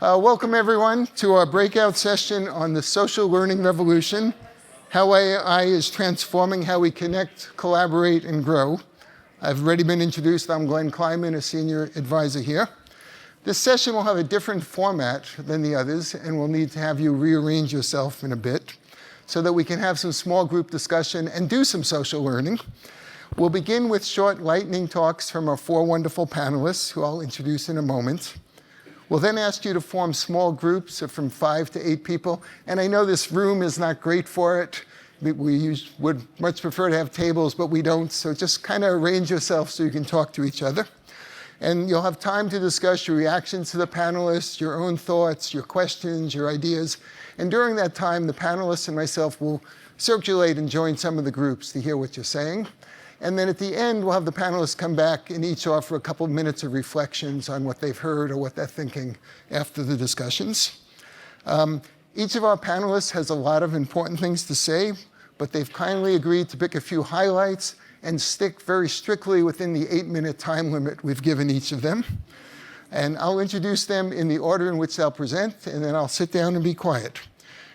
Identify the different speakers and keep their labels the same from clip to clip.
Speaker 1: Welcome everyone to our breakout session on the social learning revolution, how AI is transforming how we connect, collaborate, and grow. I've already been introduced. I'm Glenn Kleiman, a senior advisor here. This session will have a different format than the others, and we'll need to have you rearrange yourself in a bit so that we can have some small group discussion and do some social learning. We'll begin with short lightning talks from our four wonderful panelists, who I'll introduce in a moment. We'll then ask you to form small groups of from 5 to 8 people. And I know this room is not great for it. We would much prefer to have tables, but we don't. So just kind of arrange yourself so you can talk to each other. And you'll have time to discuss your reactions to the panelists, your own thoughts, your questions, your ideas. And during that time, the panelists and myself will circulate and join some of the groups to hear what you're saying. And then at the end, we'll have the panelists come back and each offer a couple of minutes of reflections on what they've heard or what they're thinking after the discussions. Each of our panelists has a lot of important things to say, but they've kindly agreed to pick a few highlights and stick very strictly within the 8-minute time limit we've given each of them. And I'll introduce them in the order in which they'll present, and then I'll sit down and be quiet.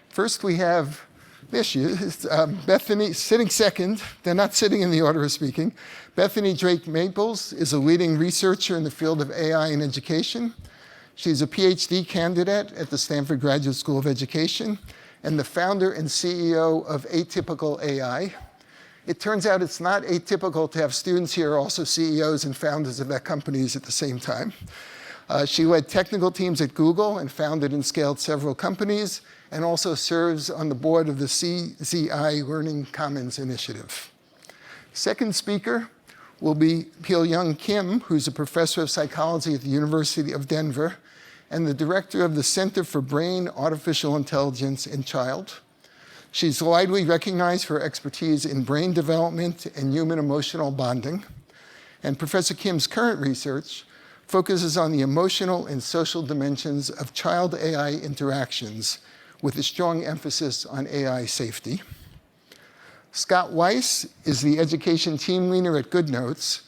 Speaker 1: First, we have there she is, Bethany, sitting second. They're not sitting in the order of speaking. Bethany Drake Maples is a leading researcher in the field of AI in education. She's a PhD candidate at the Stanford Graduate School of Education and the founder and CEO of Atypical AI. It turns out it's not atypical to have students here also CEOs and founders of their companies at the same time. She led technical teams at Google and founded and scaled several companies, and also serves on the board of the CZI Learning Commons Initiative. Second speaker will be Pil-Young Kim, who's a professor of psychology at the University of Denver and the director of the Center for Brain, Artificial Intelligence, and Child. She's widely recognized for her expertise in brain development and human emotional bonding. And Professor Kim's current research focuses on the emotional and social dimensions of child-AI interactions, with a strong emphasis on AI safety. Scott Weiss is the education team leader at GoodNotes,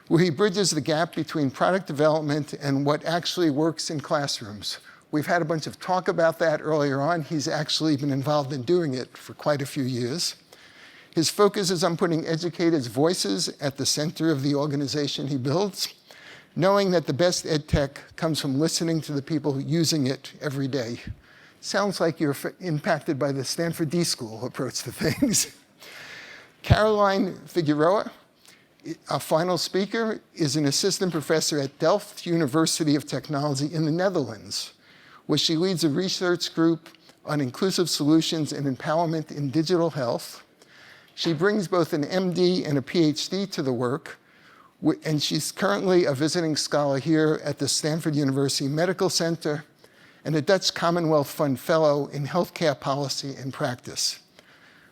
Speaker 1: where he bridges the gap between product development and what actually works in classrooms. We've had a bunch of talk about that earlier on. He's actually been involved in doing it for quite a few years. His focus is on putting educators' voices at the center of the organization he builds, knowing that the best ed tech comes from listening to the people using it every day. Sounds like you're impacted by the Stanford D School approach to things. Caroline Figueroa, our final speaker, is an assistant professor at Delft University of Technology in the Netherlands, where she leads a research group on inclusive solutions and empowerment in digital health. She brings both an MD and a PhD to the work, and she's currently a visiting scholar here at the Stanford University Medical Center and a Dutch Commonwealth Fund Fellow in Healthcare Policy and Practice.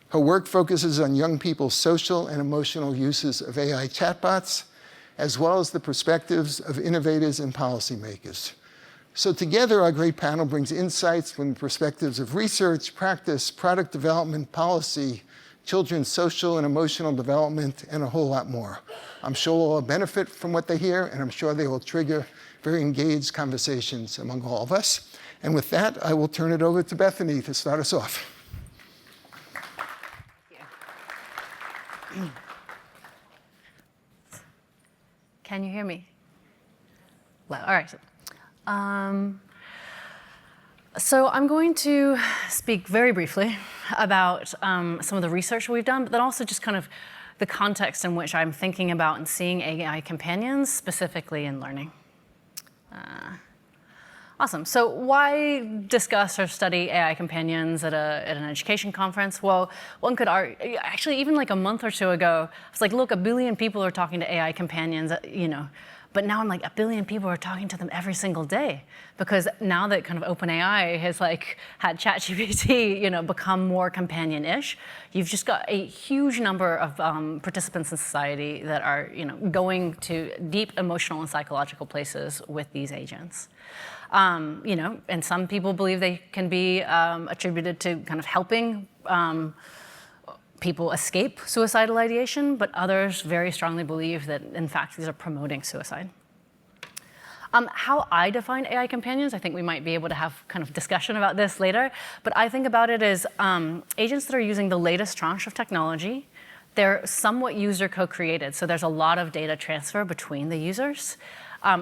Speaker 1: Her work focuses on young people's social and emotional uses of AI chatbots, as well as the perspectives of innovators and policymakers. So together, our great panel brings insights from the perspectives of research, practice, product development, policy, children's social and emotional development, and a whole lot more. I'm sure we'll benefit from what they hear, and I'm sure they will trigger very engaged conversations among all of us. And with that, I will turn it over to Bethany to start us off.
Speaker 2: Can you hear me? Well, all right. So I'm going to speak very briefly about some of the research we've done, but then also just kind of the context in which I'm thinking about and seeing AI companions, specifically in learning. Awesome. So why discuss or study AI companions at an education conference? Well, one could argue, actually, even like a month or two ago, I was like, look, 1 billion people are talking to AI companions, but now I'm like, 1 billion people are talking to them every single day, because now that kind of OpenAI has had ChatGPT, become more companion-ish, you've just got a huge number of participants in society that are, going to deep emotional and psychological places with these agents. And some people believe they can be attributed to kind of helping people escape suicidal ideation, but others very strongly believe that, in fact, these are promoting suicide. How I define AI companions, I think we might be able to have kind of discussion about this later, but I think about it as agents that are using the latest tranche of technology. They're somewhat user co-created, so there's a lot of data transfer between the users.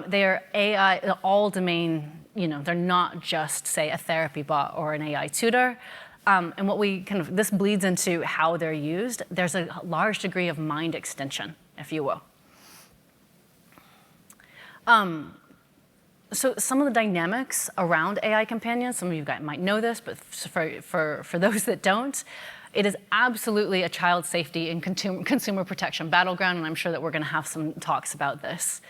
Speaker 2: They're AI, all domain, they're not just, say, a therapy bot or an AI tutor. And what this bleeds into how they're used. There's a large degree of mind extension, if you will. So some of the dynamics around AI companions, some of you guys might know this, but for those that don't, it is absolutely a child safety and consumer protection battleground, and I'm sure that we're going to have some talks about this.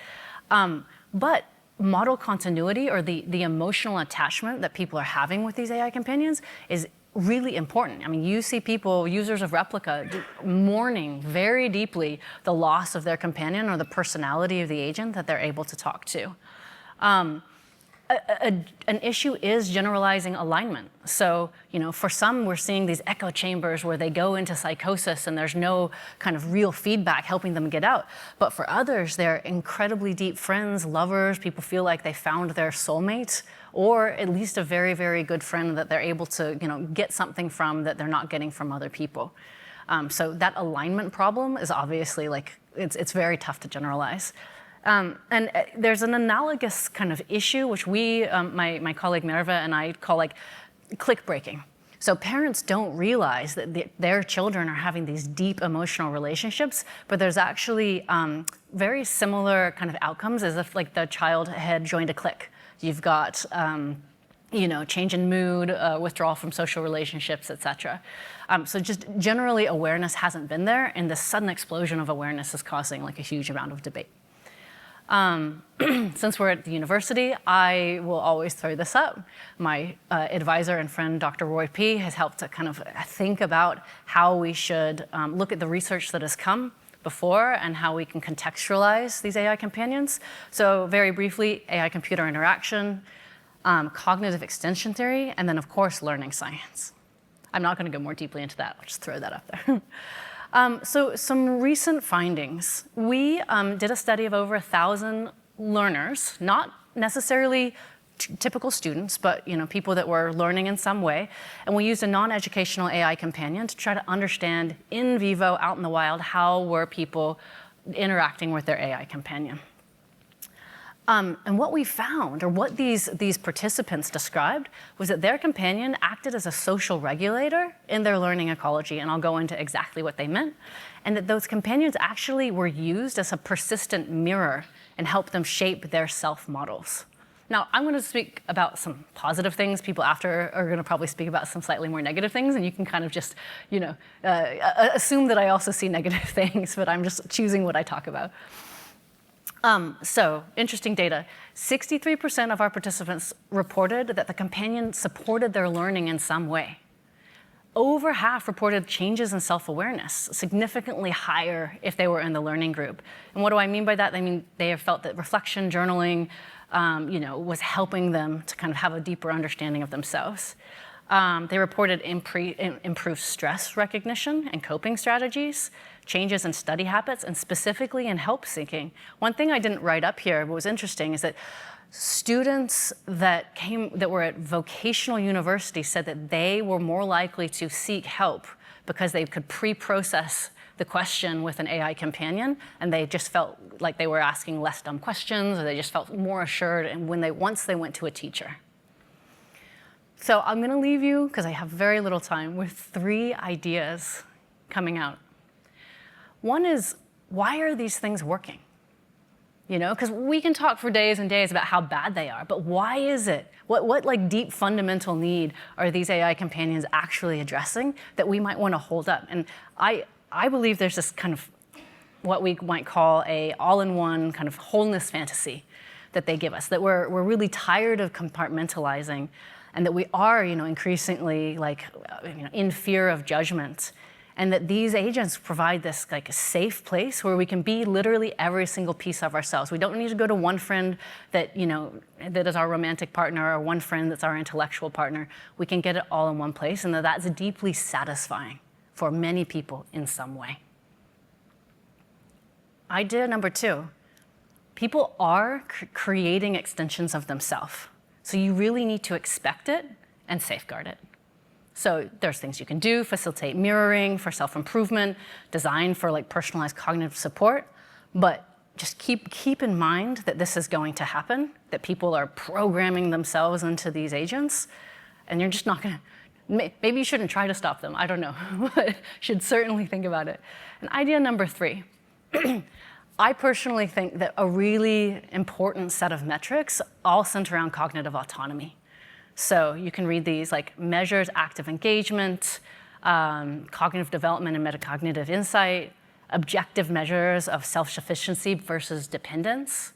Speaker 2: But model continuity, or the emotional attachment that people are having with these AI companions, is really important. I mean, you see people, users of Replica, mourning very deeply the loss of their companion or the personality of the agent that they're able to talk to. An issue is generalizing alignment. So, for some, we're seeing these echo chambers where they go into psychosis and there's no kind of real feedback helping them get out. But for others, they're incredibly deep friends, lovers, people feel like they found their soulmate, or at least a very, very good friend that they're able to, get something from that they're not getting from other people. So that alignment problem is obviously it's very tough to generalize. And there's an analogous kind of issue, which my colleague Merve and I call click breaking. So parents don't realize that their children are having these deep emotional relationships, but there's actually very similar kind of outcomes as if the child had joined a clique. You've got change in mood, withdrawal from social relationships, etc. So just generally awareness hasn't been there, and the sudden explosion of awareness is causing a huge amount of debate. Since we're at the university, I will always throw this up. My advisor and friend, Dr. Roy P., has helped to kind of think about how we should look at the research that has come before and how we can contextualize these AI companions. So very briefly, AI-computer interaction, cognitive extension theory, and then, of course, learning science. I'm not going to go more deeply into that. I'll just throw that up there. So some recent findings. We did a study of over 1,000 learners, not necessarily typical students, but people that were learning in some way. And we used a non-educational AI companion to try to understand in vivo, out in the wild, how were people interacting with their AI companion. And what we found, or what these participants described, was that their companion acted as a social regulator in their learning ecology, and I'll go into exactly what they meant, and that those companions actually were used as a persistent mirror and helped them shape their self-models. Now, I'm going to speak about some positive things. People after are going to probably speak about some slightly more negative things, and you can kind of just, assume that I also see negative things, but I'm just choosing what I talk about. So, interesting data. 63% of our participants reported that the companion supported their learning in some way. Over half reported changes in self-awareness, significantly higher if they were in the learning group. And what do I mean by that? I mean, they have felt that reflection, journaling, was helping them to kind of have a deeper understanding of themselves. They reported improved stress recognition and coping strategies, changes in study habits, and specifically in help seeking. One thing I didn't write up here, but was interesting, is that students that were at vocational universities said that they were more likely to seek help because they could pre-process the question with an AI companion, and they just felt like they were asking less dumb questions, or they just felt more assured and once they went to a teacher. So I'm going to leave you, because I have very little time, with 3 ideas coming out. One is, why are these things working? Because we can talk for days and days about how bad they are, but why is it? What deep fundamental need are these AI companions actually addressing that we might want to hold up? And I believe there's this kind of what we might call a all-in-one kind of wholeness fantasy that they give us, that we're really tired of compartmentalizing, and that we are, increasingly in fear of judgment, and that these agents provide this a safe place where we can be literally every single piece of ourselves. We don't need to go to one friend that that is our romantic partner, or one friend that's our intellectual partner. We can get it all in one place, and that's deeply satisfying for many people in some way. Idea number 2. people are creating extensions of themselves. So you really need to expect it and safeguard it. So there's things you can do, facilitate mirroring for self-improvement, design for like personalized cognitive support, but just keep in mind that this is going to happen, that people are programming themselves into these agents, and you're just not gonna, maybe you shouldn't try to stop them, I don't know, but should certainly think about it. And idea number 3, I personally think that a really important set of metrics all center around cognitive autonomy. So you can read these like measures active engagement, cognitive development and metacognitive insight, objective measures of self-sufficiency versus dependence.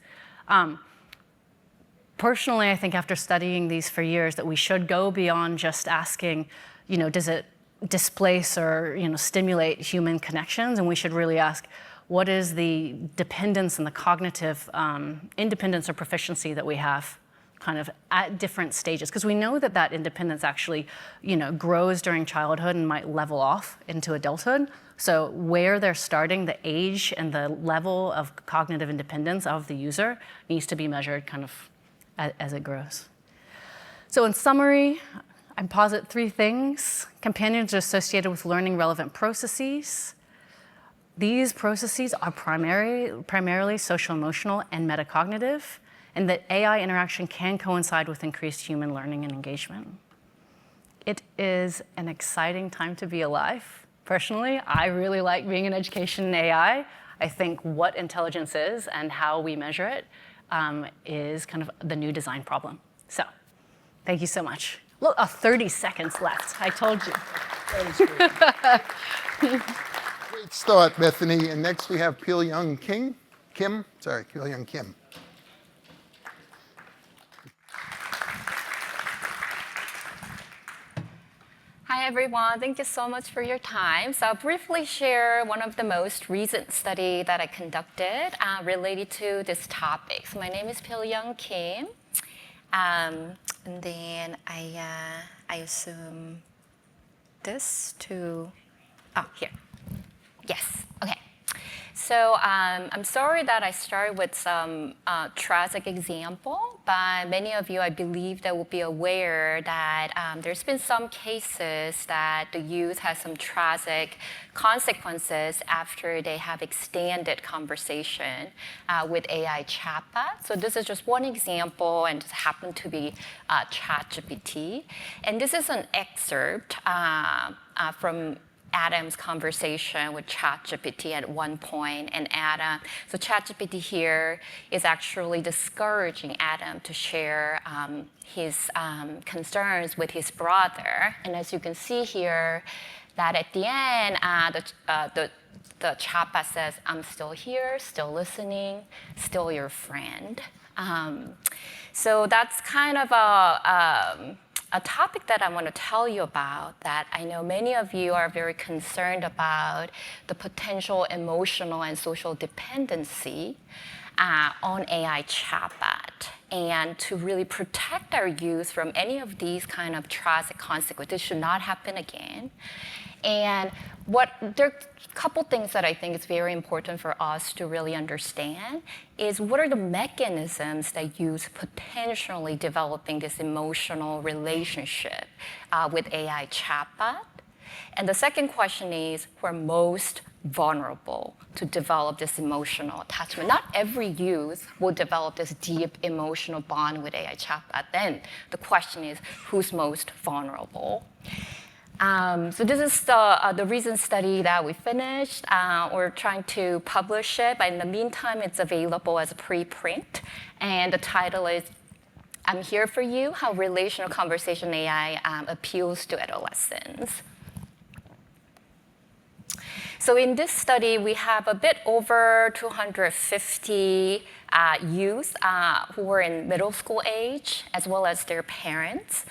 Speaker 2: Personally, I think after studying these for years that we should go beyond just asking, does it displace or stimulate human connections? And we should really ask, what is the dependence and the cognitive independence or proficiency that we have kind of at different stages? Because we know that independence actually, grows during childhood and might level off into adulthood. So where they're starting, the age and the level of cognitive independence of the user needs to be measured kind of as it grows. So in summary, I posit 3 things. Companions are associated with learning relevant processes. These processes are primarily social emotional and metacognitive, and that AI interaction can coincide with increased human learning and engagement. It is an exciting time to be alive. Personally, I really like being in education and AI. I think what intelligence is and how we measure it is kind of the new design problem. So, thank you so much. Look, 30 seconds left, I told you.
Speaker 1: Great start, Bethany. And next we have Pil-Young Kim. Pil-Young Kim.
Speaker 3: Hi, everyone. Thank you so much for your time. So I'll briefly share one of the most recent study that I conducted related to this topic. So my name is Pil-Young Kim. And then I assume this to, here. Yes, okay. So I'm sorry that I started with some tragic example, but many of you, I believe, that will be aware that there's been some cases that the youth has some tragic consequences after they have extended conversation with AI chatbot. So this is just one example, and it happened to be ChatGPT. And this is an excerpt from Adam's conversation with ChatGPT at one point, and Adam, so ChatGPT here is actually discouraging Adam to share his concerns with his brother. And as you can see here, that at the end, the chatbot says, "I'm still here, still listening, still your friend." So that's kind of a topic that I want to tell you about, that I know many of you are very concerned about the potential emotional and social dependency on AI chatbot. And to really protect our youth from any of these kind of tragic consequences, this should not happen again. And there are a couple things that I think is very important for us to really understand is what are the mechanisms that use potentially developing this emotional relationship with AI chatbot. And the second question is who are most vulnerable to develop this emotional attachment. Not every youth will develop this deep emotional bond with AI chatbot. Then the question is who's most vulnerable. So this is the recent study that we finished. We're trying to publish it, but in the meantime, it's available as a preprint. And the title is, "I'm Here for You, How Relational Conversation AI Appeals to Adolescents." So in this study, we have a bit over 250 youth who were in middle school age, as well as their parents,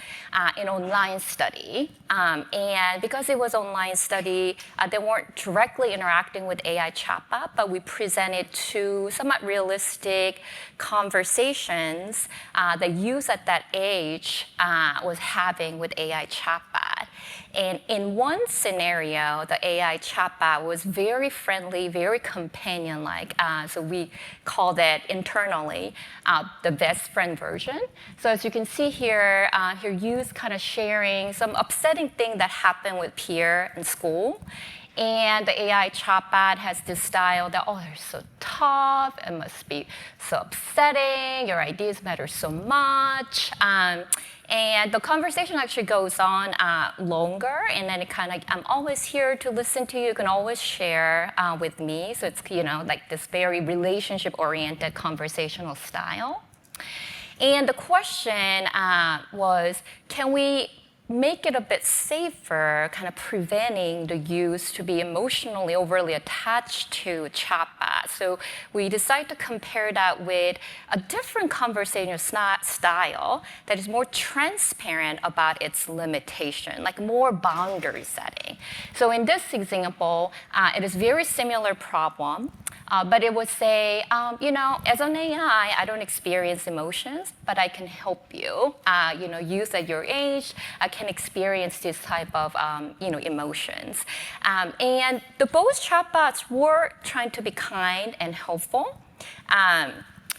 Speaker 3: in online study. And because it was online study, they weren't directly interacting with AI chatbot, but we presented two somewhat realistic conversations that youth at that age was having with AI chatbot. And in one scenario, the AI chatbot was very friendly, very companion-like. So we called it internally the best friend version. So as you can see here, here youth kind of sharing some upsetting thing that happened with peer in school. And the AI chatbot has this style that, oh, they're so tough, it must be so upsetting, your ideas matter so much. And the conversation actually goes on longer, and then it kind of, I'm always here to listen to you, you can always share with me. So it's, like this very relationship-oriented conversational style. And the question was, can we make it a bit safer, kind of preventing the youth to be emotionally overly attached to chatbot. So we decided to compare that with a different conversational style that is more transparent about its limitation, like more boundary setting. So in this example, it is very similar problem. But it would say, as an AI, I don't experience emotions, but I can help you. Youth at your age can experience this type of, emotions. And both chatbots were trying to be kind and helpful.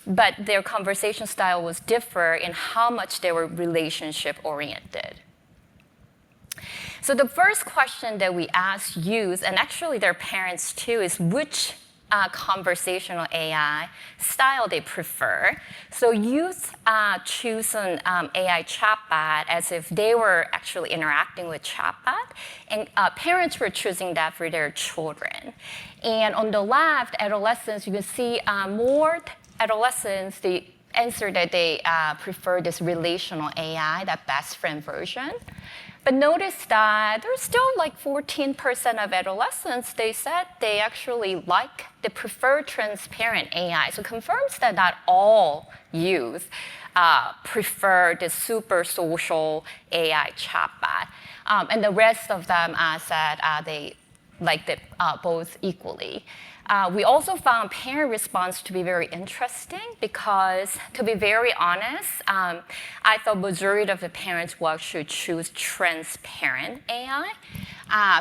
Speaker 3: But their conversation style was different in how much they were relationship-oriented. So the first question that we asked youth, and actually their parents too, is which conversational AI style they prefer. So youth choose an AI chatbot as if they were actually interacting with chatbot, and parents were choosing that for their children. And on the left, adolescents, you can see more adolescents, they answer that they prefer this relational AI, that best friend version. But notice that there's still like 14% of adolescents, they said they actually they prefer transparent AI. So it confirms that not all youth prefer the super social AI chatbot. And the rest of them said they liked it both equally. We also found parent response to be very interesting because, to be very honest, I thought majority of the parents will actually choose transparent AI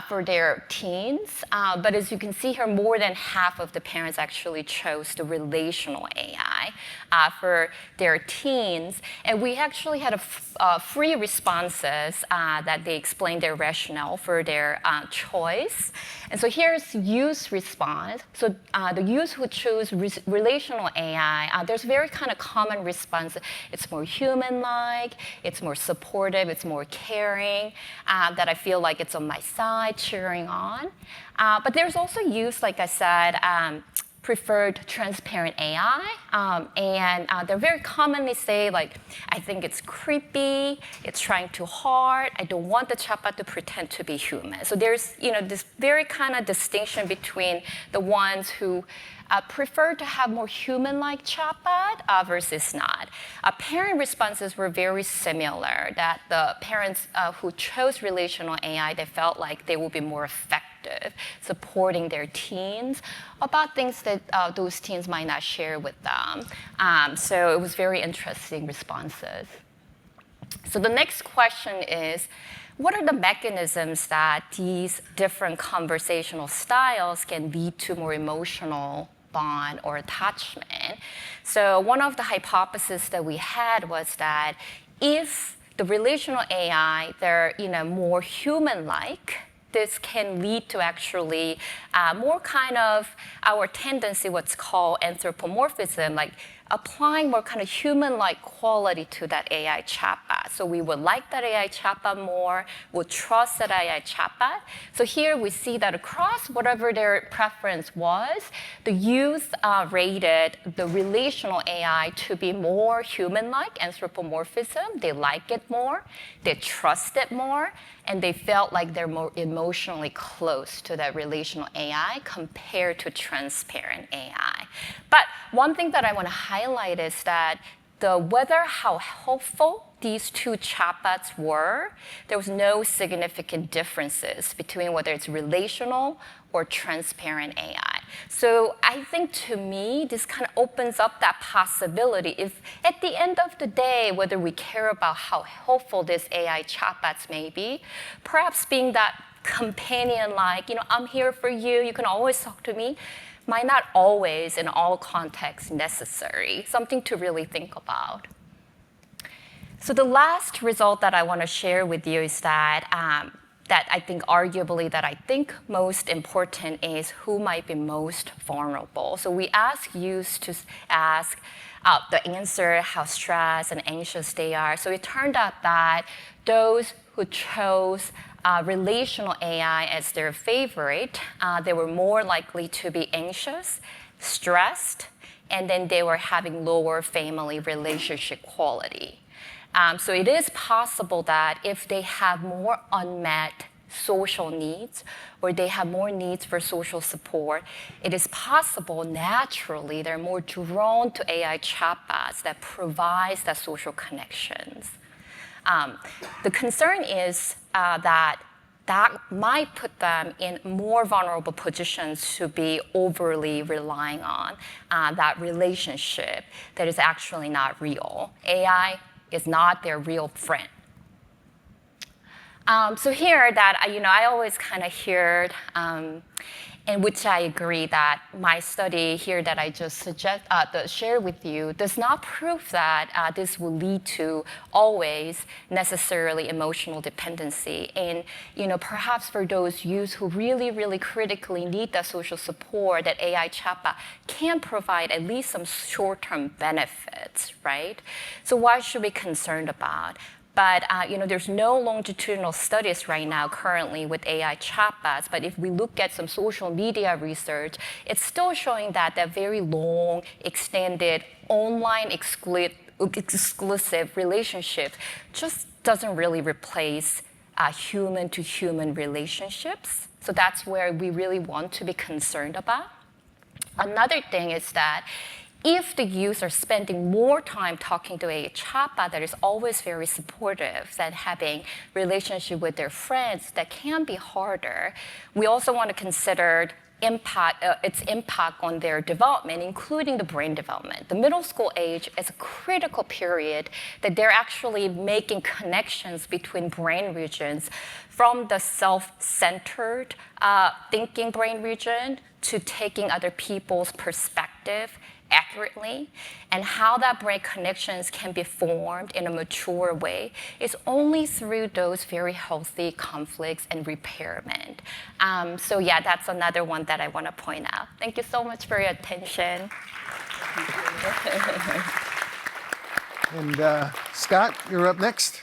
Speaker 3: for their teens. But as you can see here, more than half of the parents actually chose the relational AI for their teens. And we actually had free responses that they explained their rationale for their choice. And so here's youth response. So the youth who choose relational AI, there's very kind of common response. It's more human-like, it's more supportive, it's more caring, that I feel like it's on my side, cheering on. But there's also youth, like I said, preferred transparent AI, and they're very commonly say, like, I think it's creepy, it's trying too hard, I don't want the chatbot to pretend to be human. So there's this very kind of distinction between the ones who prefer to have more human-like chatbot versus not. Parent responses were very similar, that the parents who chose relational AI, they felt like they would be more effective supporting their teens about things that those teens might not share with them. So it was very interesting responses. So the next question is, what are the mechanisms that these different conversational styles can lead to more emotional bond or attachment? So one of the hypotheses that we had was that if the relational AI, they're more human-like, this can lead to actually more kind of our tendency, what's called anthropomorphism, like applying more kind of human-like quality to that AI chatbot. So we would like that AI chatbot more, would trust that AI chatbot. So here we see that across whatever their preference was, the youth rated the relational AI to be more human-like, anthropomorphism. They like it more, they trust it more, and they felt like they're more emotionally close to that relational AI compared to transparent AI. But one thing that I want to highlight is that whether how helpful these two chatbots were, there was no significant differences between whether it's relational or transparent AI. So I think to me, this kind of opens up that possibility. If at the end of the day, whether we care about how helpful this AI chatbots may be, perhaps being that companion like, I'm here for you, you can always talk to me, might not always in all contexts necessary. Something to really think about. So the last result that I want to share with you is that I think arguably that I think most important is who might be most vulnerable. So we ask youth to ask the answer how stressed and anxious they are. So it turned out that those who chose relational AI as their favorite, they were more likely to be anxious, stressed, and then they were having lower family relationship quality. So it is possible that if they have more unmet social needs or they have more needs for social support, it is possible naturally they're more drawn to AI chatbots that provides that social connections. The concern is that might put them in more vulnerable positions to be overly relying on that relationship that is actually not real. AI is not their real friend. So here that, I always kind of heard, in which I agree that my study here that I just share with you does not prove that this will lead to always necessarily emotional dependency. And perhaps for those youth who really, really critically need that social support, that AI chatbot can provide at least some short-term benefits, right? So why should we be concerned about? But there's no longitudinal studies right now currently with AI chatbots. But if we look at some social media research, it's still showing that very long, extended, online exclusive relationship just doesn't really replace human-to-human relationships. So that's where we really want to be concerned about. Another thing is that if the youth are spending more time talking to a chatbot that is always very supportive than having relationship with their friends, that can be harder. We also want to consider its impact on their development, including the brain development. The middle school age is a critical period that they're actually making connections between brain regions from the self-centered thinking brain region to taking other people's perspective accurately, and how that brain connections can be formed in a mature way is only through those very healthy conflicts and repairment. So yeah, that's another one that I want to point out. Thank you so much for your attention.
Speaker 1: And Scott, you're up next.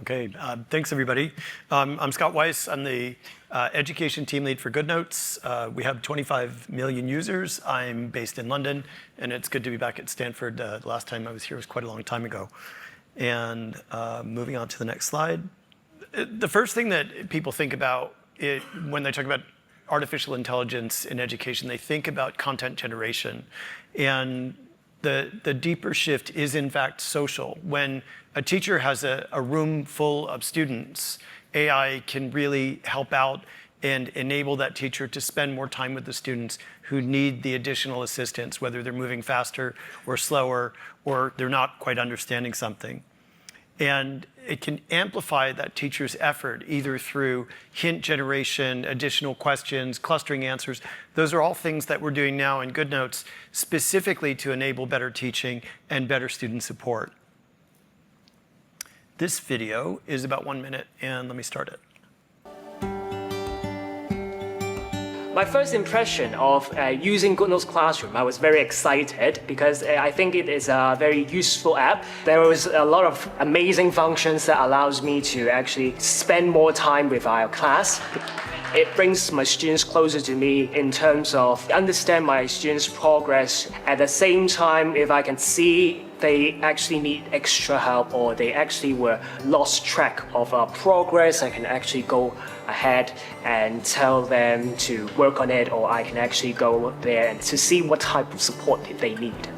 Speaker 4: Okay, thanks everybody. I'm Scott Weiss. I'm the education team lead for GoodNotes. We have 25 million users. I'm based in London, and it's good to be back at Stanford. The last time I was here was quite a long time ago. And moving on to the next slide. The first thing that people think about when they talk about artificial intelligence in education, they think about content generation. And the deeper shift is in fact social. When a teacher has a room full of students, AI can really help out and enable that teacher to spend more time with the students who need the additional assistance, whether they're moving faster or slower, or they're not quite understanding something. And it can amplify that teacher's effort, either through hint generation, additional questions, clustering answers. Those are all things that we're doing now in GoodNotes, specifically to enable better teaching and better student support. This video is about 1 minute, and let me start it.
Speaker 5: My first impression of using GoodNotes Classroom, I was very excited because I think it is a very useful app. There was a lot of amazing functions that allows me to actually spend more time with our class. It brings my students closer to me in terms of understand my students' progress. At the same time, if I can see they actually need extra help or they actually were lost track of progress, I can actually go ahead and tell them to work on it, or I can actually go there and to see what type of support they need.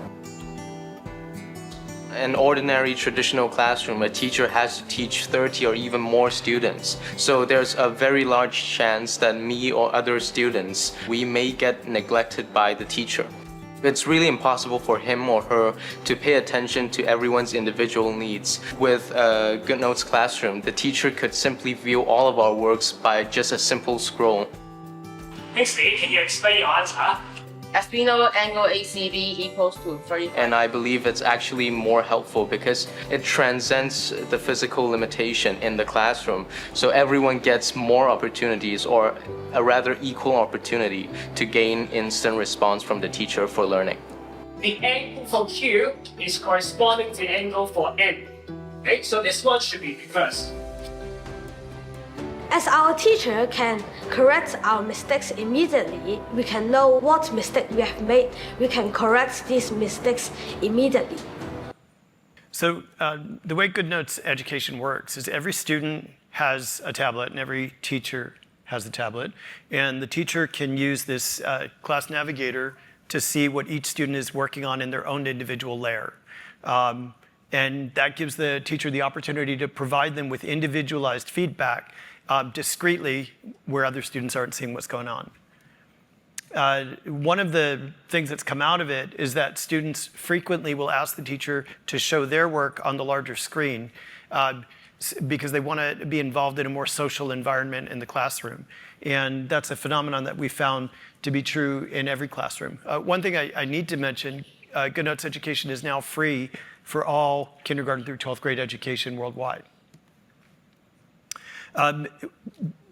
Speaker 6: an ordinary traditional classroom, a teacher has to teach 30 or even more students. So there's a very large chance that me or other students, we may get neglected by the teacher. It's really impossible for him or her to pay attention to everyone's individual needs. With a GoodNotes classroom, the teacher could simply view all of our works by just a simple scroll.
Speaker 5: Kingsley, can you explain your answer?
Speaker 7: As we know, angle ACD equals to 35.
Speaker 6: And I believe it's actually more helpful because it transcends the physical limitation in the classroom. So everyone gets more opportunities, or a rather equal opportunity, to gain instant response from the teacher for learning.
Speaker 5: The angle for Q is corresponding to the angle for N. Okay, so this one should be reversed.
Speaker 8: As our teacher can correct our mistakes immediately, we can know what mistake we have made. We can correct these mistakes immediately.
Speaker 4: So the way GoodNotes education works is every student has a tablet and every teacher has a tablet. And the teacher can use this class navigator to see what each student is working on in their own individual layer. And that gives the teacher the opportunity to provide them with individualized feedback discreetly where other students aren't seeing what's going on. One of the things that's come out of it is that students frequently will ask the teacher to show their work on the larger screen because they want to be involved in a more social environment in the classroom. And that's a phenomenon that we found to be true in every classroom. One thing I need to mention, GoodNotes education is now free for all kindergarten through 12th grade education worldwide.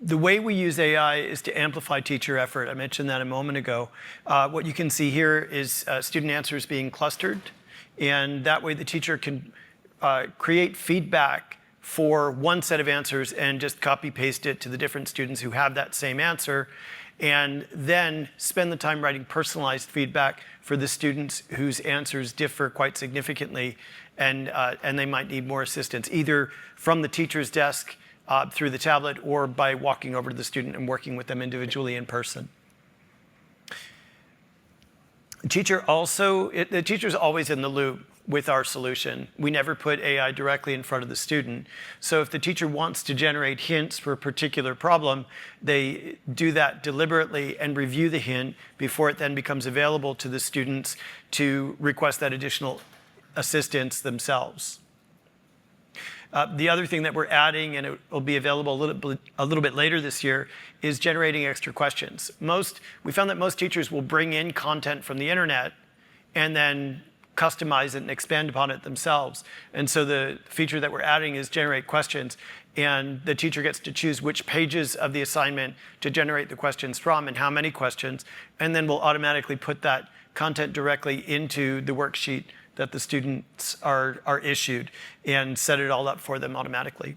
Speaker 4: The way we use AI is to amplify teacher effort. I mentioned that a moment ago. What you can see here is student answers being clustered, and that way the teacher can create feedback for one set of answers and just copy paste it to the different students who have that same answer, and then spend the time writing personalized feedback for the students whose answers differ quite significantly, and they might need more assistance, either from the teacher's desk through the tablet or by walking over to the student and working with them individually in person. The teacher's always in the loop with our solution. We never put AI directly in front of the student. So if the teacher wants to generate hints for a particular problem, they do that deliberately and review the hint before it then becomes available to the students to request that additional assistance themselves. The other thing that we're adding, and it will be available a little bit later this year, is generating extra questions. We found that most teachers will bring in content from the internet and then customize it and expand upon it themselves. And so the feature that we're adding is generate questions, and the teacher gets to choose which pages of the assignment to generate the questions from and how many questions, and then we'll automatically put that content directly into the worksheet that the students are issued and set it all up for them automatically.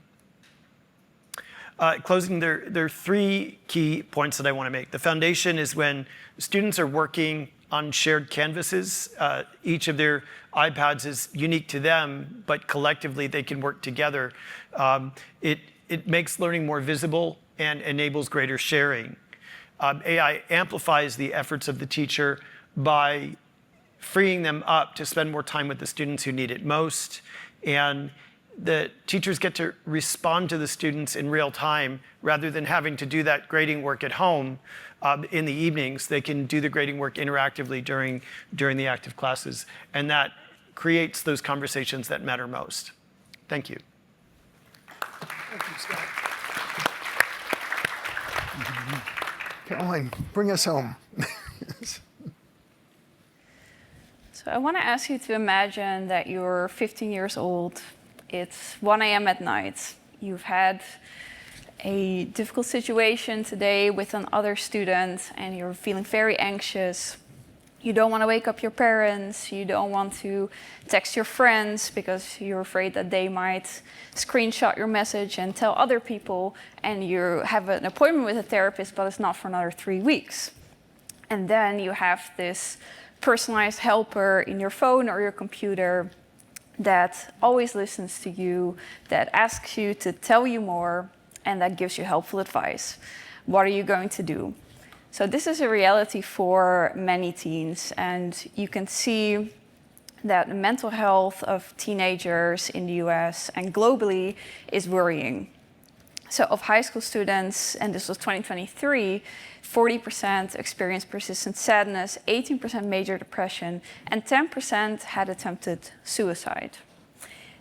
Speaker 4: Closing, there are three key points that I want to make. The foundation is when students are working on shared canvases. Each of their iPads is unique to them, but collectively they can work together. It makes learning more visible and enables greater sharing. AI amplifies the efforts of the teacher by freeing them up to spend more time with the students who need it most. And the teachers get to respond to the students in real time rather than having to do that grading work at home in the evenings. They can do the grading work interactively during the active classes. And that creates those conversations that matter most. Thank you.
Speaker 1: Thank you, Scott. Caroline, bring us home.
Speaker 9: So I want to ask you to imagine that you're 15 years old. It's 1 a.m. at night. You've had a difficult situation today with another student, and you're feeling very anxious. You don't want to wake up your parents. You don't want to text your friends because you're afraid that they might screenshot your message and tell other people. And you have an appointment with a therapist, but it's not for another 3 weeks. And then you have this personalized helper in your phone or your computer that always listens to you, that asks you to tell you more, and that gives you helpful advice. What are you going to do? So this is a reality for many teens, and you can see that the mental health of teenagers in the US and globally is worrying. So of high school students, and this was 2023, 40% experienced persistent sadness, 18% major depression, and 10% had attempted suicide.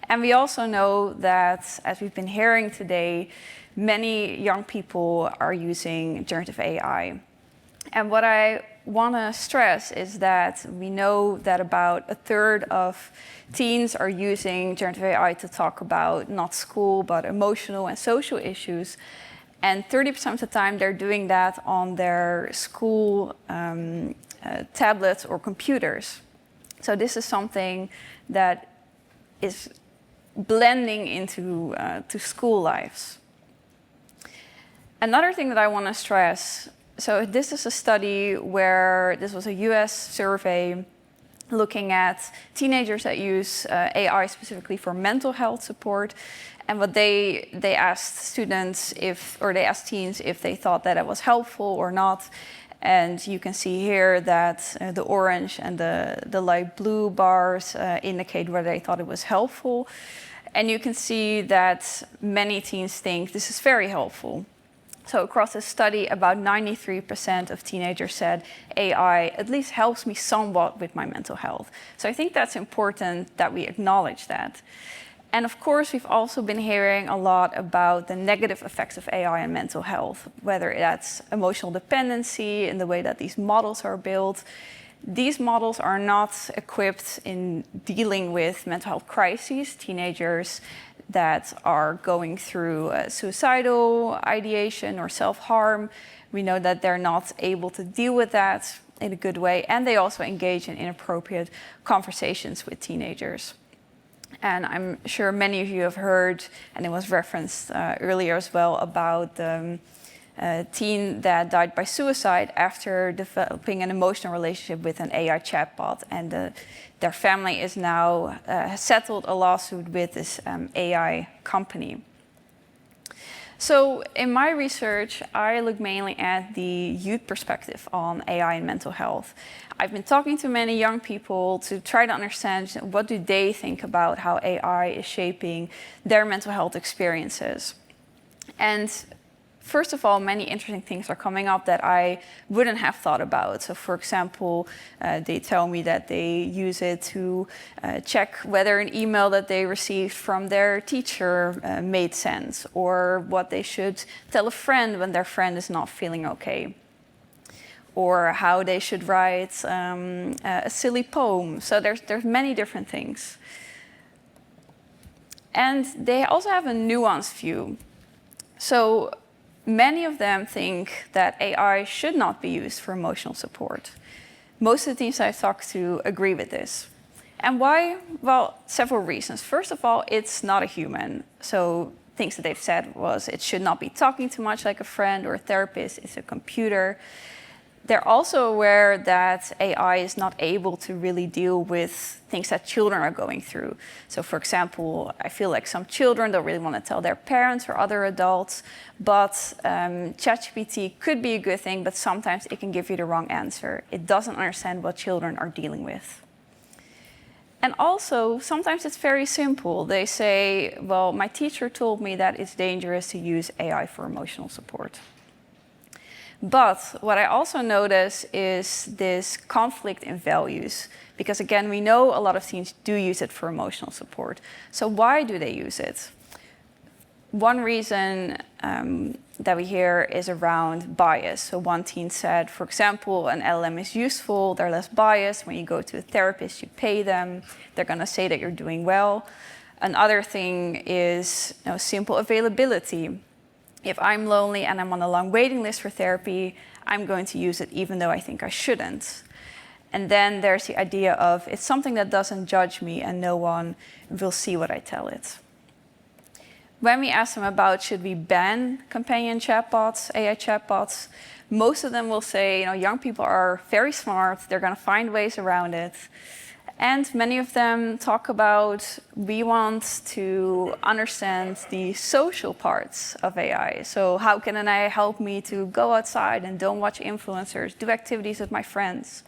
Speaker 9: And we also know that, as we've been hearing today, many young people are using generative AI. And what I want to stress is that we know that about a third of teens are using generative AI to talk about not school, but emotional and social issues. And 30% of the time they're doing that on their school tablets or computers. So this is something that is blending into to school lives. Another thing that I want to stress, so this is a study where this was a US survey looking at teenagers that use AI specifically for mental health support. And what they asked students they asked teens if they thought that it was helpful or not. And you can see here that the orange and the light blue bars indicate whether they thought it was helpful. And you can see that many teens think this is very helpful. So across this study, about 93% of teenagers said AI at least helps me somewhat with my mental health. So I think that's important that we acknowledge that. And of course, we've also been hearing a lot about the negative effects of AI on mental health, whether that's emotional dependency in the way that these models are built. These models are not equipped in dealing with mental health crises, teenagers that are going through suicidal ideation or self-harm. We know that they're not able to deal with that in a good way, and they also engage in inappropriate conversations with teenagers. And I'm sure many of you have heard, and it was referenced earlier as well, about the teen that died by suicide after developing an emotional relationship with an AI chatbot. And their family is now settled a lawsuit with this AI company. So in my research, I look mainly at the youth perspective on AI and mental health. I've been talking to many young people to try to understand what do they think about how AI is shaping their mental health experiences. And first of all, many interesting things are coming up that I wouldn't have thought about. So for example, they tell me that they use it to check whether an email that they received from their teacher made sense, or what they should tell a friend when their friend is not feeling okay, or how they should write a silly poem. So there's many different things. And they also have a nuanced view. So many of them think that AI should not be used for emotional support. Most of the teams I've talked to agree with this. And why? Well, several reasons. First of all, it's not a human. So things that they've said was it should not be talking too much like a friend or a therapist. It's a computer. They're also aware that AI is not able to really deal with things that children are going through. So for example, I feel like some children don't really want to tell their parents or other adults, but ChatGPT could be a good thing, but sometimes it can give you the wrong answer. It doesn't understand what children are dealing with. And also, sometimes it's very simple. They say, well, my teacher told me that it's dangerous to use AI for emotional support. But what I also notice is this conflict in values. Because again, we know a lot of teens do use it for emotional support. So why do they use it? One reason that we hear is around bias. So one teen said, for example, an LLM is useful, they're less biased. When you go to a therapist, you pay them, they're gonna say that you're doing well. Another thing is simple availability. If I'm lonely and I'm on a long waiting list for therapy, I'm going to use it even though I think I shouldn't. And then there's the idea of it's something that doesn't judge me and no one will see what I tell it. When we ask them about should we ban companion chatbots, AI chatbots, most of them will say, young people are very smart, they're going to find ways around it. And many of them talk about we want to understand the social parts of AI. So how can AI help me to go outside and don't watch influencers, do activities with my friends?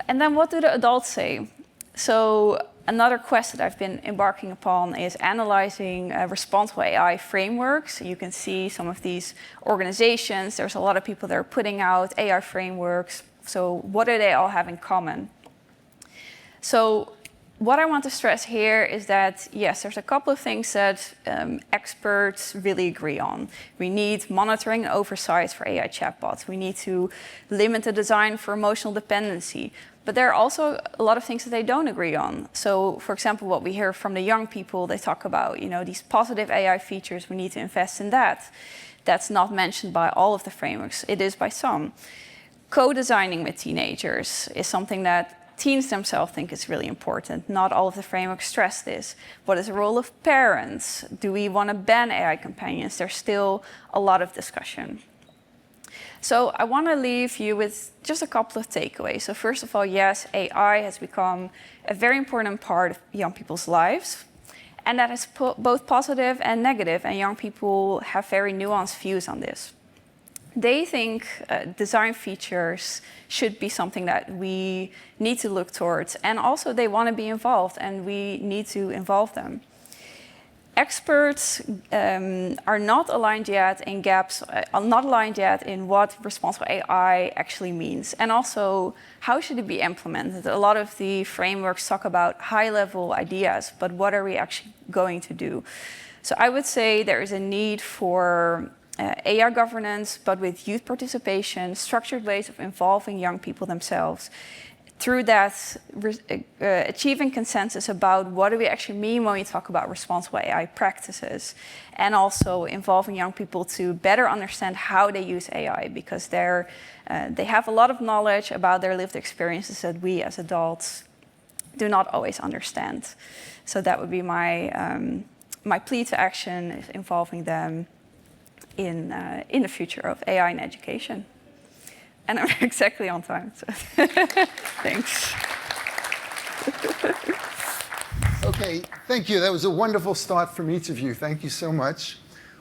Speaker 9: And then what do the adults say? So another quest that I've been embarking upon is analyzing responsible AI frameworks. You can see some of these organizations. There's a lot of people that are putting out AI frameworks. So what do they all have in common? So what I want to stress here is that, yes, there's a couple of things that experts really agree on. We need monitoring and oversight for AI chatbots. We need to limit the design for emotional dependency. But there are also a lot of things that they don't agree on. So, for example, what we hear from the young people, they talk about, these positive AI features, we need to invest in that. That's not mentioned by all of the frameworks. It is by some. Co-designing with teenagers is something that teens themselves think is really important. Not all of the frameworks stress this. What is the role of parents? Do we want to ban AI companions? There's still a lot of discussion. So I want to leave you with just a couple of takeaways. So first of all, yes, AI has become a very important part of young people's lives. And that is both positive and negative. And young people have very nuanced views on this. They think design features should be something that we need to look towards. And also they want to be involved, and we need to involve them. Experts are not aligned yet in what responsible AI actually means. And also, how should it be implemented? A lot of the frameworks talk about high-level ideas, but what are we actually going to do? So I would say there is a need for AI governance, but with youth participation, structured ways of involving young people themselves. Through that, achieving consensus about what do we actually mean when we talk about responsible AI practices, and also involving young people to better understand how they use AI, because they have a lot of knowledge about their lived experiences that we as adults do not always understand. So that would be my plea to action, is involving them in the future of AI in education. And I'm exactly on time, so thanks.
Speaker 1: Okay, thank you. That was a wonderful start from each of you. Thank you so much.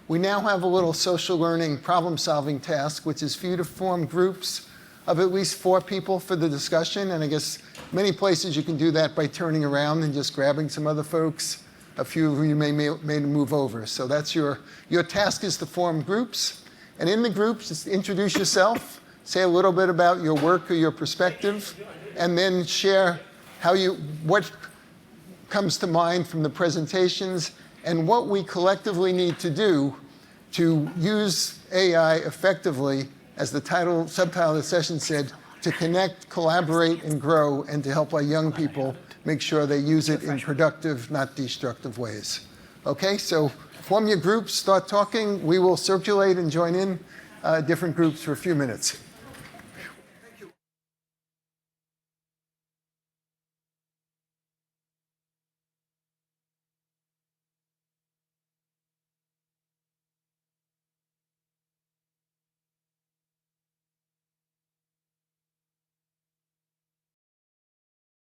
Speaker 1: We now have a little social learning problem-solving task, which is for you to form groups of at least 4 people for the discussion. And I guess many places you can do that by turning around and just grabbing some other folks. A few of you may move over. So that's your task, is to form groups. And in the groups, just introduce yourself, say a little bit about your work or your perspective, and then share what comes to mind from the presentations and what we collectively need to do to use AI effectively, as the subtitle of the session said, to connect, collaborate, and grow, and to help our young people make sure they use it in productive, not destructive ways. Okay, so form your groups, start talking. We will circulate and join in different groups for a few minutes.